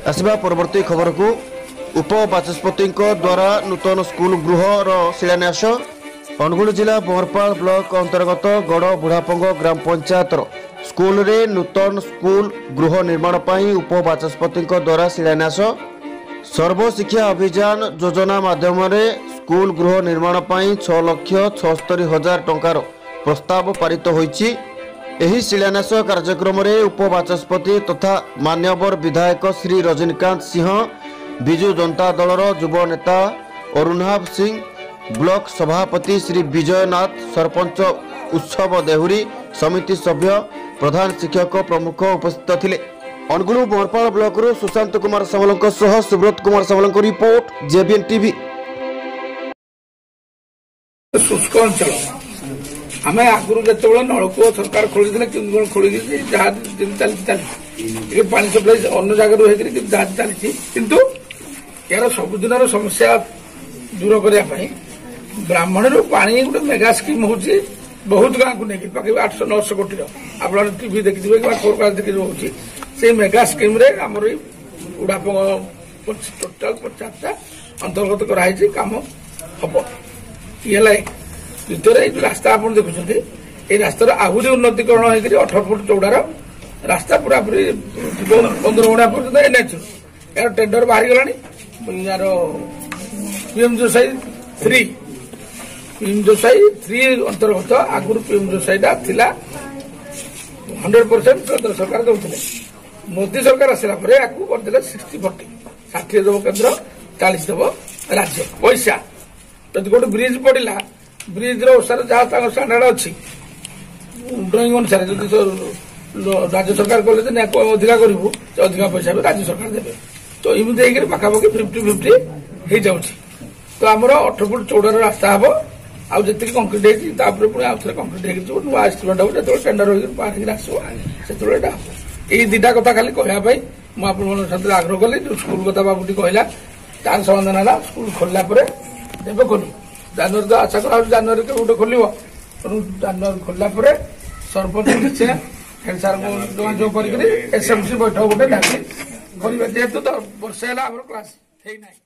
आसवा परवर्ती खबर को उपबाचस्पति द्वारा नूतन स्कूल गृहर शिलान्यास। अनुगुल जिला बरपाल ब्लॉक अंतर्गत गड़ बुढ़ापंग ग्राम पंचायत स्कूल रे नूतन स्कूल गृह निर्माण पर उपबाचस्पति द्वारा शिलान्यास। सर्वशिक्षा अभियान योजना माध्यम स्कूल गृह निर्माण पर 6,76,000 टंकार प्रस्ताव पारित होईछि। एही शिलान्यास कार्यक्रम रे उपबाचस्पति तथा मान्यवर विधायक श्री रजनीकांत सिंह, बिजु जनता दलर युव नेता अरुणाभ सिंह, ब्लॉक सभापति श्री विजयनाथ, सरपंच उत्सव देहुरी, समिति सभ्य, प्रधान शिक्षक प्रमुख उपस्थित थिले। अनुगुल बरपाल ब्लॉक रु सुशांत कुमार सामलଙ୍କ सह सुब्रत कुमार सामलଙ୍କ रिपोर्ट जेबीएन टीवी। शुष्क अंचल आम आगुरी जो नलकूप सरकार खोली खोली जहाज चलती पानी सप्लाई अन्य जगह जहाज चलती किंतु यार सबुदिन समस्या दूर करने ब्राह्मण पानी गोटे मेगा स्कीम हो बहुत गाँव को लेकिन पाखे 800-900 कोटी आप टीवी देखिए कि फोरकास्ट देखिए से मेगा स्कीम रे आम उड़ापंग टोटाल 50टा अंतर्गत कराई कम हम ये द्वितीय रास्ता आप देखुं ये रास्तार आहरी उन्नतीकरण हो 18 फुट चौड़ार रास्ता पूरा पूरी 15 गुणा पर्यटन एनएच यार टेंडर बाहरी गलानी यार पीएम जोसाई 3 पीएम जोसाई 3 अंतर्गत आगुरी पीएम जोसाईटा थिला 100% केंद्र सरकार दौले मोदी सरकार आसला पर आपको करदे 60-40 60 देव केंद्र 40 देव राज्य पैसा जब गोटे ब्रिज पड़ा ब्रिज रोसार जहाँ स्टांडार्ड अच्छी ड्रॉइंग अनुसार राज्य सरकार कले अधिका करूँ अधिका पैसा भी राज्य सरकार देवे तो एमती पाखापाखि 50-50 हो जाऊँ तो आमर 18 फुट चौड़ार रास्ता हम आउ जी कंक्रीट होती पुणी आउ थे कंक्रीट हो नुआ एस्टिमेट हम जो टेंडर बाहर आसो ये दुटा कथा खाली कहवाई मुझे आग्रह कली जो स्कूल कथा बाबूटी कहला तार समाधान है स्कूल खोलला देवे खोलू जनवरी तो आशा करा जनवरी के गोटे खोल जनवरी खोलला सरपंच हेड सार जो एसएमसी बैठक गोटे डाकी जेहेतु तो वर्षे क्लास है।